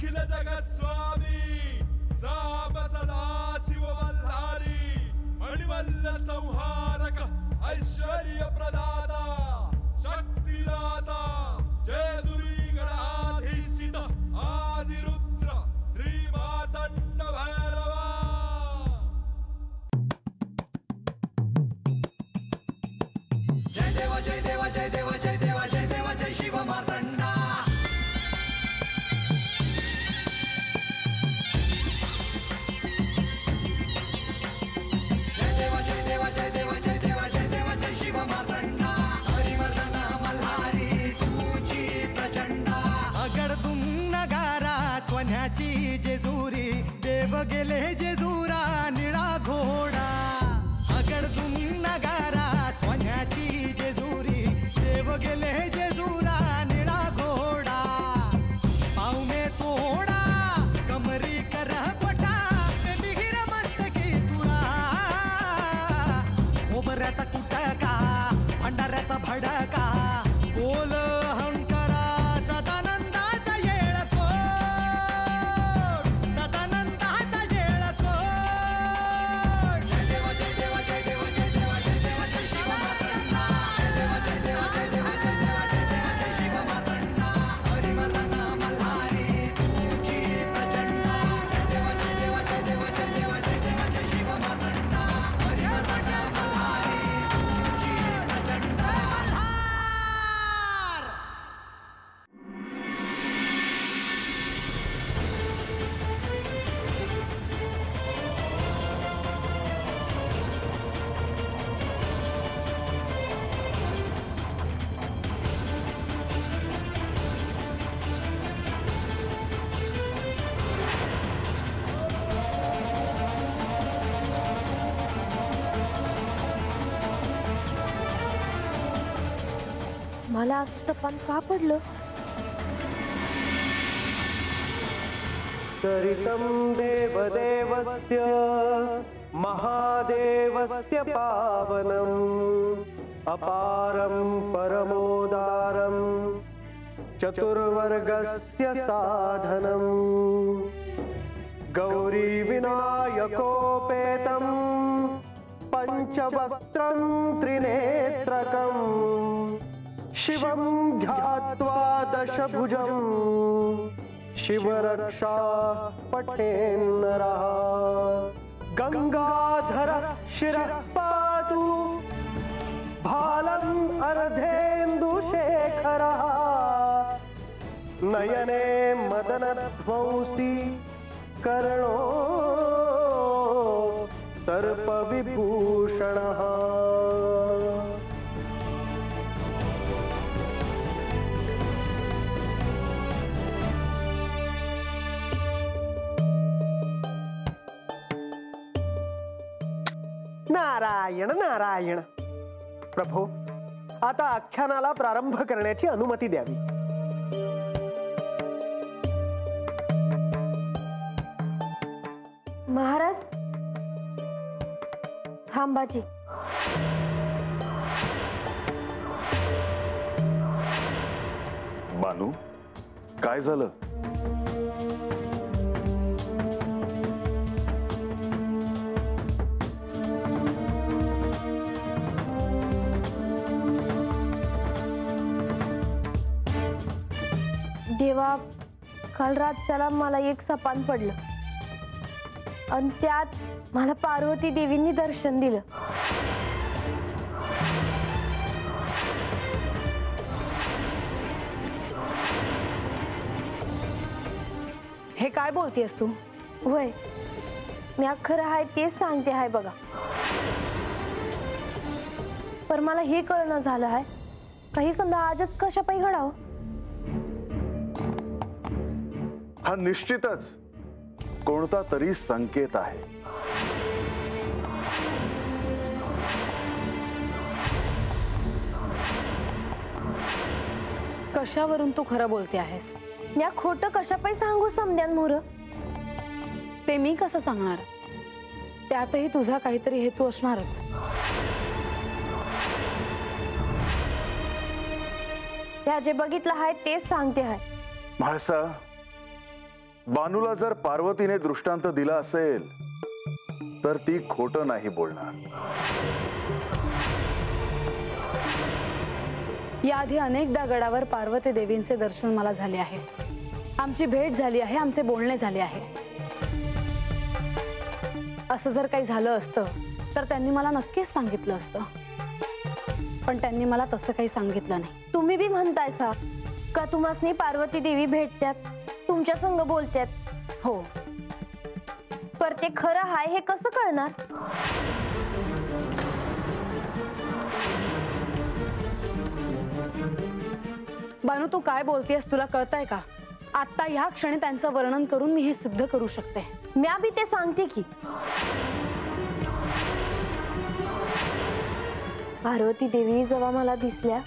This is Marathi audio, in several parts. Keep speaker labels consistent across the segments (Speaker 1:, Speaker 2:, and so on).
Speaker 1: अखिल जगस्वामी साब सदा शिव मल्हारी मणिमल्ल संहारक ऐश्वर्य प्रदाता शक्तिदाता जय दुरी गणाधीशित आदिरुद्र श्री मातंड भैरवा।
Speaker 2: जय देवा जय देवा जय देवा जय देवा जय देवा जय शिव मार्तंडा। जय देवा जय देवा जय देवा जय देवा जय देवा जय शिव मार्तंडा। हरिवर्धन मल्हारी तुझी प्रचंडा।
Speaker 3: अगडतून नगारा सोन्याची जेजुरी देव गेले जेजुरा निळा घोडा। अगडतून नगारा सोन्याची जेजुरी देव गेले जेजुरा निळा घोडा। पाव में तोडा कमरी कर पटा बिहिर मस्तकी तुरा। खोबऱ्याचा कुटका भंडाऱ्याचा भडका बोल अहंकारा सदानंदाचा येळकोट सदानंदाचा येळकोट।
Speaker 2: जय देवा जय देवा जय देवा जय देवा जय देवा जय शिव मार्तंडा। जय देवा जय देवा जय देवा जय देवा जय देवा जय शिव मार्तंडा। हरिवर्धन मल्हारी तुझी प्रचंडा। जय देवा जय देवा जय देवा जय देवा जय देवा जय शिव मार्तंडा। हरिवर्धन मल्हारी तुझी प्रचंडा।
Speaker 4: मला असं पण का पडलं?
Speaker 5: चरितं देवदेवस्य महादेवस्य पावनम् अपारं परमोदारं चतुर्वर्गस्य साधनं गौरी विनायकोपेतं पंचवक्त्रं त्रिनेत्रकं शिवं ध्यात्वा दशभुजं शिवरक्षा पठेन्नरः गंगाधर शिरः पातु भालम् अर्धेन्दुशेखरः नयने मदनध्वंसी कर्णो सर्पविभूषणः। नारायण नारायण। प्रभो, आता आख्यानाला प्रारंभ करण्याची अनुमती द्यावी।
Speaker 4: महाराज थांबाजी।
Speaker 6: बानू, काय झालं?
Speaker 4: देवा, काल रातच्याला मला एक सपान पडलं आणि त्यात मला पार्वती देवींनी दर्शन दिलं।
Speaker 7: हे काय बोलतेस तू?
Speaker 4: होय, मी खरं आहे तेच सांगते आहे बघा। पर मला हे कळणं झालं आहे काही समजा आजच कशा पायी घडावं।
Speaker 6: हा निश्चितच कोणता तरी संकेत आहे।
Speaker 7: कशावरून तू खरं बोलते आहेस?
Speaker 4: मी खोटं कशा पायी सांगू समद्यान मोर?
Speaker 7: ते मी कसं सांगणार? त्यातही तुझा काहीतरी हेतू असणारच।
Speaker 4: या जे बघितलं आहे तेच सांगते आहे।
Speaker 6: म्हाळसा, बानूला जर पार्वतीने दृष्टांत दिला असेल तर ती खोटं नाही बोलणार.
Speaker 7: याआधी अनेकदा गडावर पार्वती देवींचे दर्शन मला झाले आहे. आमची भेट झाली आहे, आमचे बोलणे झाले आहे. असं जर काही झालं असतं तर त्यांनी मला नक्कीच सांगितलं असतं, पण त्यांनी मला तसं काही सांगितलं नाही.
Speaker 4: तुम्ही बी म्हणताय सा का तुम्हासनी पार्वती देवी भेटत्यात, तुमच्या संग बोलत्यात?
Speaker 7: हो,
Speaker 4: पर ते खरं हाय हे कसं कळणार?
Speaker 7: बानू, तू काय बोलतेस तुला कळतंय का? आता ह्या क्षणी त्यांचं वर्णन करून मी हे सिद्ध करू शकते.
Speaker 4: म्या बी ते सांगते की पार्वती देवी जेव्हा मला दिसल्या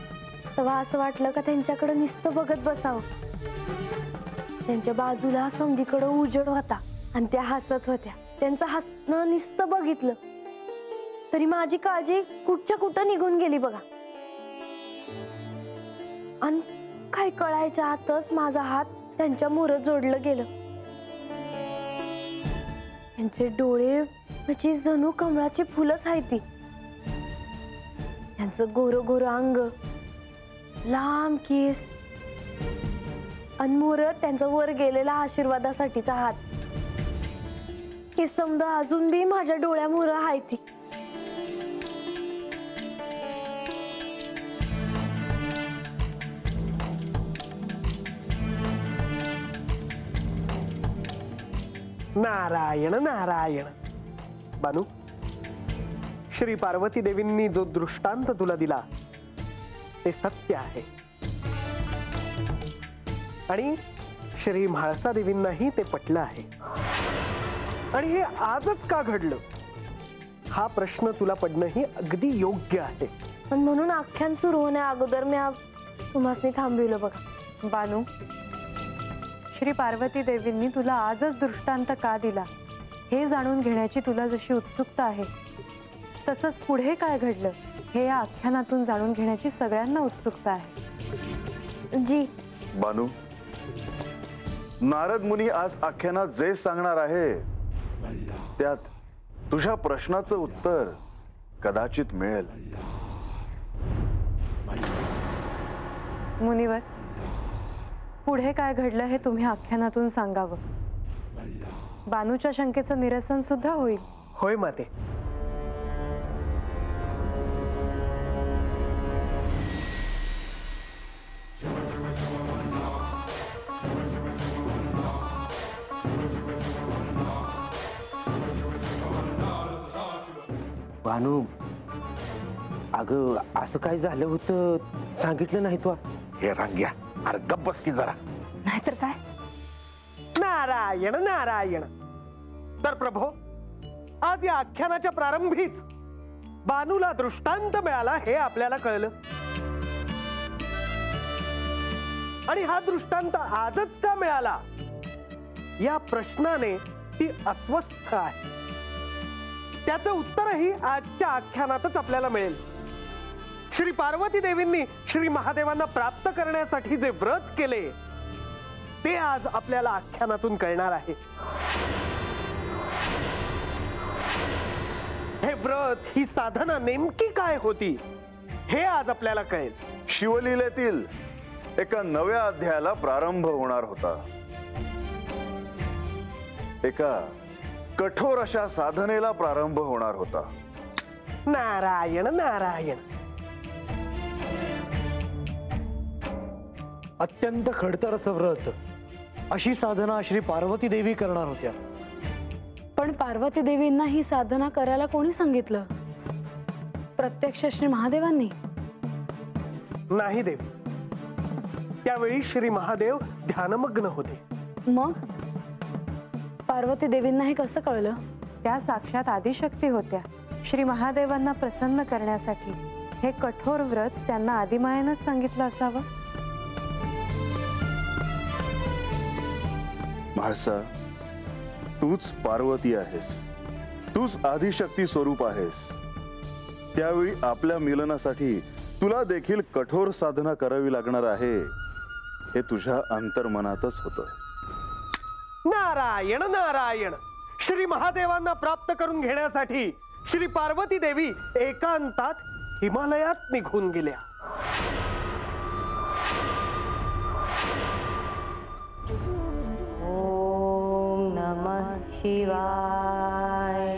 Speaker 4: तेव्हा असं वाटलं का त्यांच्याकडे नुसतं बघत बसावं. त्यांच्या बाजूला समधीकडे उजेड होता आणि त्या हसत होत्या. त्यांचं हसणं नुसतं बघितलं तरी माझी काळजी कुठच्या कुठं निघून गेली बघा. आणि काय कळायच्या आतच माझा हात त्यांच्या मोरात जोडलं गेलं. त्यांचे डोळे म्हणजे जणू कमळाची फुलंच आहे ती. त्यांचं गोरं गोरं अंग, लांब केस, अनमोर त्यांचा वर गेलेला आशीर्वादासाठीचा हात, हे समजा अजून बी माझ्या डोळ्यामोर आहे ती.
Speaker 5: नारायण नारायण. बानू, श्री पार्वती देवींनी जो दृष्टांत तुला दिला ते सत्य आहे आणि श्री म्हाळसा देवींनाही ते पटलं आहे. आणि हे आजच का घडलं हा प्रश्न तुला पडणंही अगदी योग्य आहे.
Speaker 4: पण म्हणून आख्यान सुरू होण्या अगोदर मी तुम्हासनी थांबविलं बघा.
Speaker 8: बानू, श्री पार्वती देवींनी तुला आजच दृष्टांत का दिला हे जाणून घेण्याची तुला जशी उत्सुकता आहे, तसंच पुढे काय घडलं हे या आख्यानातून जाणून घेण्याची सगळ्यांना उत्सुकता आहे.
Speaker 4: जी
Speaker 6: बानू, नारद मुनी आज आख्यानात जे सांगणार आहे त्यात तुझ्या प्रश्नाचं उत्तर कदाचित मिळेल.
Speaker 8: मुनिवर, पुढे काय घडलं हे तुम्ही आख्यानातून सांगावं. बानूच्या शंकेचं निरसन सुद्धा होईल.
Speaker 5: होय माते.
Speaker 9: बानू, अगं असं काय झालं होतं सांगितलं नाही तू?
Speaker 10: हे रांग्या, अरे गप्प बस की जरा.
Speaker 7: नाहीतर काय.
Speaker 5: नारायण नारायण. तर प्रभो, आज या आख्यानाच्या प्रारंभीच बानूला दृष्टांत मिळाला हे आपल्याला कळलं. आणि हा दृष्टांत आजच का मिळाला या प्रश्नाने ती अस्वस्थ आहे. त्याचं उत्तरही आजच्या आख्यानातच आपल्याला मिळेल. श्री पार्वती देवींनी श्री महादेवांना प्राप्त करण्यासाठी जे व्रत केले ते आज आपल्याला आख्यानातून कळणार आहे. हे व्रत, ही साधना नेमकी काय होती हे आज आपल्याला कळेल.
Speaker 6: शिवलीलेतील एका नव्या अध्यायाला प्रारंभ होणार होता. एका कठोर अशा साधनेला प्रारंभ होणार होता.
Speaker 5: नारायण नारायण.
Speaker 3: अत्यंत खडतर असं व्रत, अशी साधना श्री पार्वती देवी करणार होत्या.
Speaker 7: पण पार्वती देवींना ही साधना करायला कोणी सांगितलं? प्रत्यक्ष श्री महादेवांनी?
Speaker 5: नाही देवी, त्यावेळी श्री महादेव ध्यानमग्न होते.
Speaker 7: मग पार्वती देवींना हे कसं कळलं?
Speaker 8: त्या साक्षात आदिशक्ती होत्या. श्री महादेवांना प्रसन्न करण्यासाठी हे कठोर व्रत त्यांना आदिमायेनंच सांगितलं असावं.
Speaker 6: म्हाळसा, तूच पार्वती आहेस, तूच आदिशक्ती स्वरूप आहेस. त्यावेळी आपल्या मिलनासाठी तुला देखील कठोर साधना करावी लागणार आहे हे तुझ्या अंतर्मनातच होतं.
Speaker 5: नारायण नारायण. श्री महादेवांना प्राप्त करून घेण्यासाठी श्री पार्वती देवी एकांतात हिमालयात निघून गेल्या.
Speaker 8: ओम नमः शिवाय.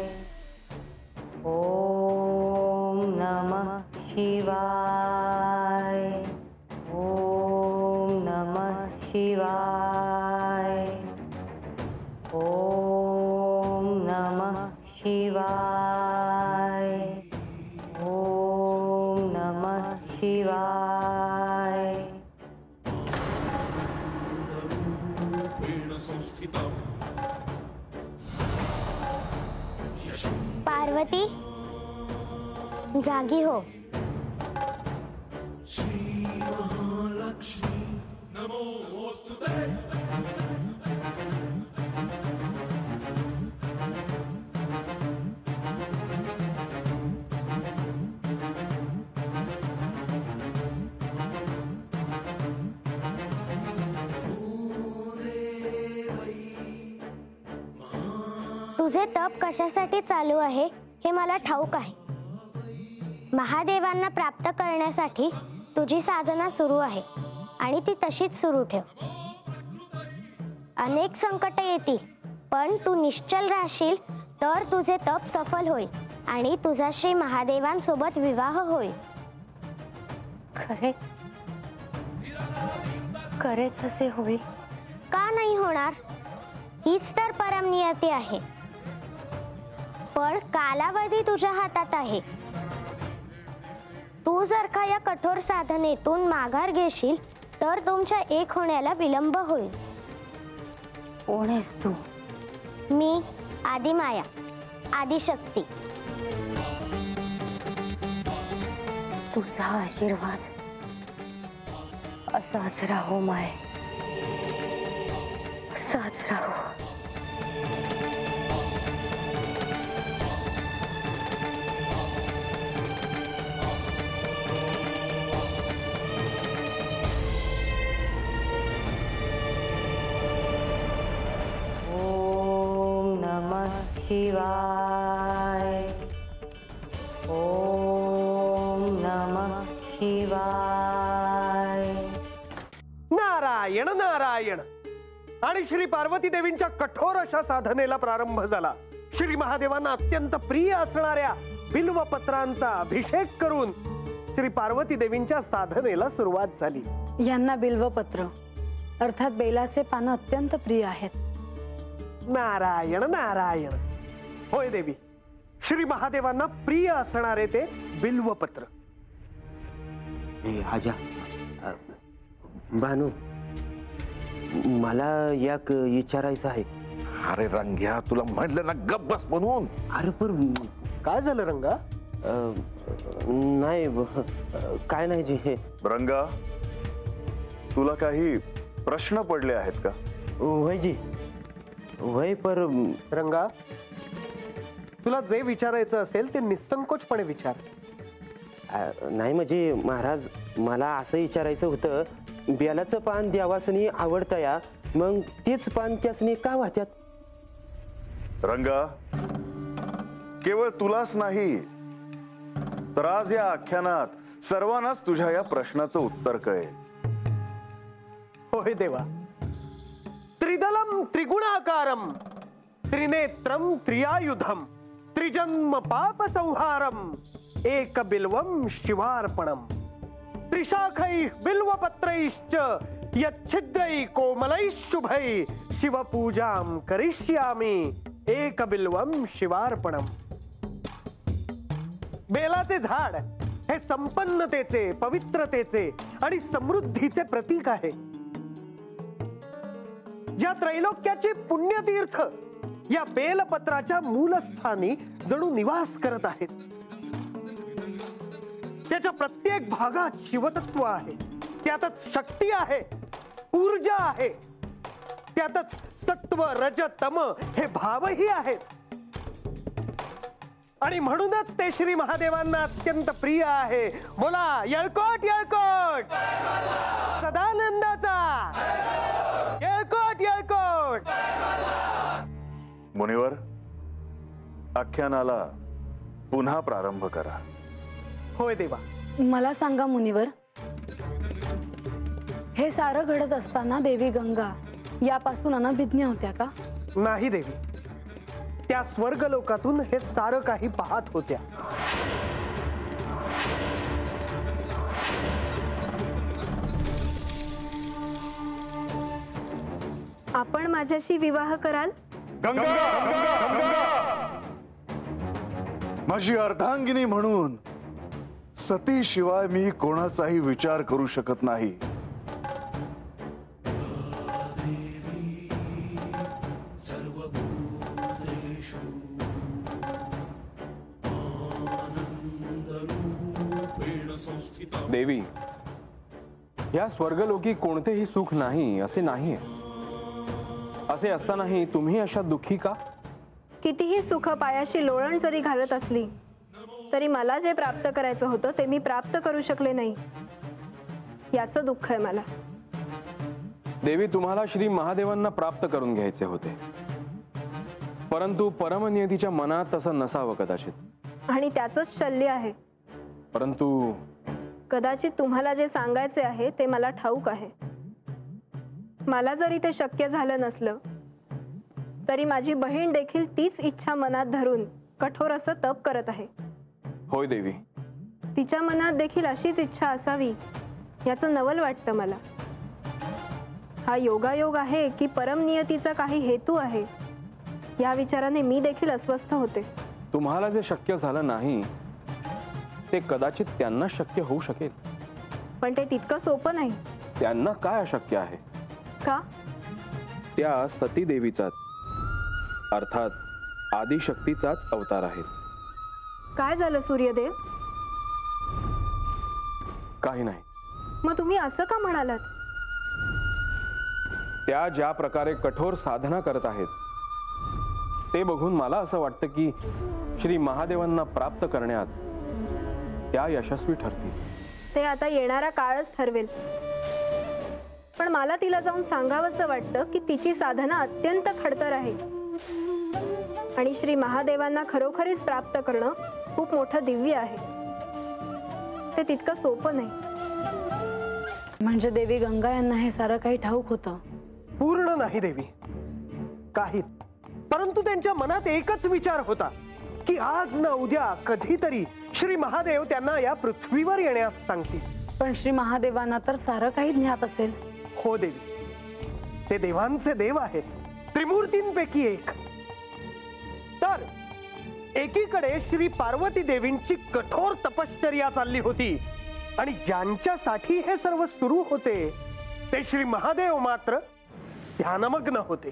Speaker 8: ओम नमः शिवाय. ओम नमः शिवाय. ओम नमः शिवाय. ओम नमः शिवाय.
Speaker 11: पार्वती जागी हो. तुझे तप कशासाठी चालू आहे हे मला ठाऊक आहे. महादेवांना प्राप्त करण्यासाठी तुझी साधना सुरू आहे आणि ती तशीच सुरू ठेव. अनेक संकट येतील पण तू निश्चल राहशील तर तुझे तप सफल होईल आणि तुझा श्री महादेवांसोबत विवाह होईल.
Speaker 4: खरेच असे होईल?
Speaker 11: का नाही होणार? हीच तर परमनियती आहे. पण कालावधी तुझ्या हातात आहे. तू जर का या कठोर साधनेतून माघार घेशील तर तुमच्या एक होण्याला विलंब होईल.
Speaker 4: कोण आहेस तू?
Speaker 11: मी आदिमाया, आदिशक्ती.
Speaker 4: तुझा आशीर्वाद असाच राहो माय, असाच राहो.
Speaker 8: शिवाय. ओम नमः शिवाय.
Speaker 5: नारायण नारायण. आणि श्री पार्वती देवींच्या कठोर अशा साधनेला प्रारंभ झाला. श्री महादेवांना अत्यंत प्रिय असणाऱ्या बिल्वपत्रांचा अभिषेक करून श्री पार्वती देवींच्या साधनेला सुरुवात झाली.
Speaker 7: यांना बिल्वपत्र अर्थात बेलाचे पानं अत्यंत प्रिय आहेत.
Speaker 5: नारायण नारायण. होय देवी, श्री महादेवांना प्रिय असणारे ते बिल्वपत्र.
Speaker 9: आजा भानू, मला एक विचारायचं आहे.
Speaker 10: अरे रंग्या, तुला म्हणलं ना गप बस म्हणून.
Speaker 9: अरे पण
Speaker 5: काय झालं रंगा?
Speaker 9: नाही काय नाही जी. हे
Speaker 6: रंगा, तुला काही प्रश्न पडले आहेत का?
Speaker 9: वय जी वय. पर
Speaker 5: रंगा, तुला जे विचारायचं असेल ते निसंकोचपणे विचार.
Speaker 9: नाही म्हणजे महाराज, मला असं विचारायचं होतं, बेलाचं पान देवासनी आवडतं या, मग तेच पान त्यासनी का वाहत्यात?
Speaker 6: रंगा, केवळ तुलाच नाही तर आज या आख्यानात सर्वांनाच तुझ्या या प्रश्नाचं उत्तर कळेल.
Speaker 5: होय देवा. त्रिदलम त्रिगुणाकारम त्रिनेत्रम त्रियायुधम त्रिजन्म पाप संहारम एक बिल्वम शिवार्पणम त्रिशाखै बिल्वपत्रैश्च यच्छिद्रै कोमलै शुभै शिवपूजां करिष्यामि एक बिल्वम शिवार्पणम. बेलाचे झाड हे संपन्नतेचे, पवित्रतेचे आणि समृद्धीचे प्रतीक आहे. या त्रैलोक्याची पुण्यतीर्थ या बेलपत्राच्या मूलस्थानी जणू निवास करत आहेत. त्याच्या प्रत्येक भागात शिवतत्व आहे, त्यातच शक्ती आहे, ऊर्जा आहे, त्यातच सत्व रज तम हे भावही आहेत. आणि म्हणूनच ते श्री महादेवांना अत्यंत प्रिय आहे. बोला येळकोट येळकोट, सदानंदाचा येळकोट येळकोट.
Speaker 6: मुनिवर, आख्यानाला पुन्हा प्रारंभ करा.
Speaker 5: होय देवा.
Speaker 7: मला सांगा मुनिवर, हे सारं घडत असताना देवी गंगा यापासून अनभिज्ञ होत्या का?
Speaker 5: नाही देवी, त्या स्वर्ग लोकातून हे सारं काही पाहत होत्या.
Speaker 4: आपण माझ्याशी विवाह कराल?
Speaker 6: गंगा, गंगा, गंगा! माझी अर्धांगिनी म्हणून सती शिवाय मी कोणाचाही विचार करू शकत नाही.
Speaker 12: देवी, या स्वर्गलोकी कोणतेही सुख नाही असे नाहीये. असे असतानाही तुम्ही अशा दुःखी का?
Speaker 4: कितीही सुख पायाशी लोळण जरी घालत असली तरी मला जे प्राप्त करायचं होतं ते मी प्राप्त करू शकले नाही, याचं दुःख आहे मला.
Speaker 12: देवी, तुम्हाला श्री महादेवांना प्राप्त करून घ्यायचे होते, परंतु परमनियतीच्या मनात तसं नसावं कदाचित.
Speaker 4: आणि त्याचंच शल्य आहे.
Speaker 12: परंतु
Speaker 4: कदाचित तुम्हाला जे सांगायचे आहे ते मला ठाऊक आहे. मला जरी ते शक्य झालं नसलं तरी माझी बहीण देखील तीच इच्छा मनात धरून कठोर असं तप करत आहे.
Speaker 12: होय देवी.
Speaker 4: तिच्या मनात देखील अशीच इच्छा असावी याचं नवल वाटतं मला. हा योगायोग आहे की परमनियतीचा काही हेतू आहे, या विचाराने मी देखील अस्वस्थ होते.
Speaker 12: तुम्हाला जे शक्य झालं नाही ते कदाचित त्यांना शक्य होऊ शकेल,
Speaker 4: पण ते तितकं सोपं नाही.
Speaker 12: त्यांना काय अशक्य आहे?
Speaker 4: का?
Speaker 12: त्या सती देवीचाच अर्थात आदिशक्तीचाच अवतार आहे.
Speaker 4: काय झालं सूर्यदेव?
Speaker 12: काही नाही.
Speaker 4: मग तुम्ही असं का म्हणालात?
Speaker 12: त्या ज्या प्रकारे कठोर साधना करत आहेत ते बघून मला असं वाटतं की श्री महादेवांना प्राप्त करण्यात त्या यशस्वी ठरतील.
Speaker 4: ते आता येणारा काळच ठरवेल. पण मला तिला जाऊन सांगावंसं वाटतं की तिची साधना अत्यंत खडतर आहे आणि श्री महादेवांना खरोखरीच प्राप्त करणं खूप मोठं दिव्य आहे. ते तितकं सोपं नाही.
Speaker 7: म्हणजे देवी गंगा यांना हे सारं काही ठाऊक होतं?
Speaker 5: पूर्ण नाही देवी, काहीच. परंतु त्यांच्या मनात एकच विचार होता की आज ना उद्या कधीतरी श्री महादेव त्यांना या पृथ्वीवर येण्यास सांगतील.
Speaker 7: पण श्री महादेवांना तर सारं काही ज्ञात असेल.
Speaker 5: हो देवी, ते देवांचे देव आहेत, त्रिमूर्तींपैकी एक. तर एकीकडे श्री पार्वती देवींची कठोर तपश्चर्या चालली होती आणि ज्यांच्यासाठी हे सर्व सुरू होते ते श्री महादेव मात्र ध्यानमग्न होते.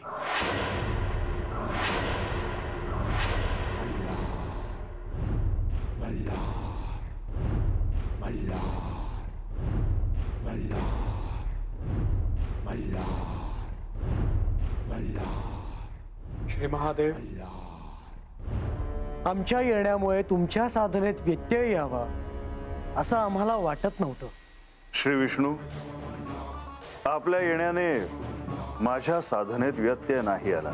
Speaker 3: श्री महादेव, आमच्या येण्यामुळे तुमच्या साधनेत व्यत्यय यावा असं आम्हाला वाटत नव्हतं.
Speaker 6: श्री विष्णू, आपल्या येण्याने माझ्या साधनेत व्यत्यय नाही आला.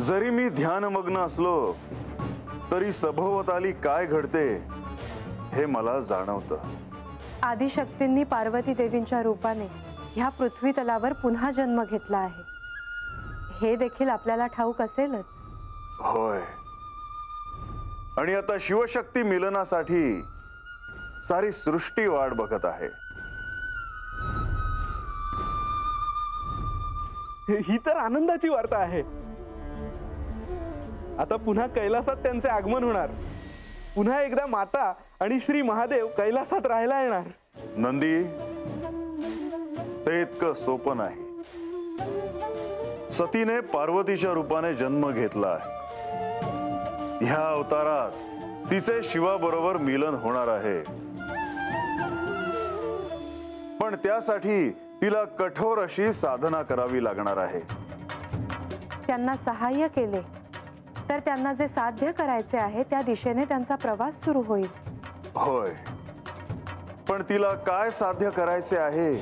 Speaker 6: जरी मी ध्यानमग्न असलो तरी सभोवताली काय घडते हे मला जाणवतं.
Speaker 8: आदिशक्तींनी पार्वती देवींच्या रूपाने ह्या पृथ्वी तलावर पुन्हा जन्म घेतला आहे, हे देखील आपल्याला ठाऊक असेलच.
Speaker 6: होय, आणि आता शिवशक्ती मिलनासाठी सारी सृष्टी वाट बघत आहे.
Speaker 13: ही तर आनंदाची वार्ता आहे. आता पुन्हा कैलासात त्यांचे आगमन होणार. पुन्हा एकदा माता आणि श्री महादेव कैलासात राहायला येणार.
Speaker 6: नंदी, ते इतकं सोपं नाही. सतीने पार्वतीच्या रूपाने जन्म घेतला आहे. ह्या अवतारात तिचे शिवाबरोबर मिलन होणार आहे, पण त्यासाठी तिला कठोर अशी साधना करावी लागणार आहे.
Speaker 8: त्यांना सहाय्य केले तर त्यांना जे साध्य करायचे आहे त्या दिशेने त्यांचा प्रवास सुरू होईल.
Speaker 6: होय, पण तिला काय साध्य करायचे आहे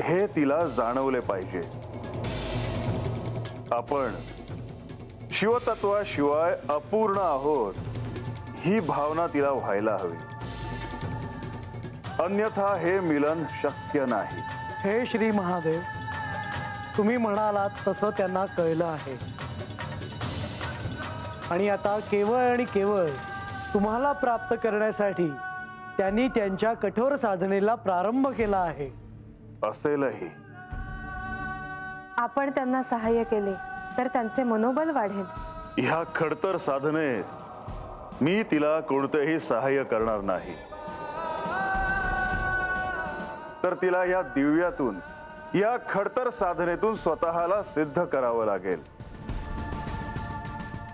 Speaker 6: हे तिला जाणवले पाहिजे. आपण शिवतत्वाशिवाय अपूर्ण आहोत ही भावना तिला व्हायला हवी, अन्यथा हे मिलन शक्य नाही.
Speaker 3: हे श्री महादेव, तुम्ही म्हणालात तसं त्यांना कळलं आहे आणि आता केवळ आणि केवळ तुम्हाला प्राप्त करण्यासाठी त्यांनी त्यांच्या कठोर साधनेला प्रारंभ केला आहे.
Speaker 6: असेलही.
Speaker 8: आपण त्यांना सहाय्य केले तर त्यांचे मनोबल वाढेल.
Speaker 6: ह्या खडतर साधनेत मी तिला कोणतेही सहाय्य करणार नाही, तर तिला या दिव्यातून, या खडतर साधनेतून स्वतःला सिद्ध करावं लागेल.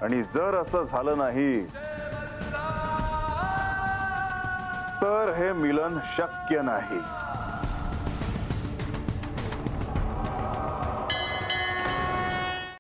Speaker 6: आणि जर असं झालं नाही तर हे मिलन शक्य नाही.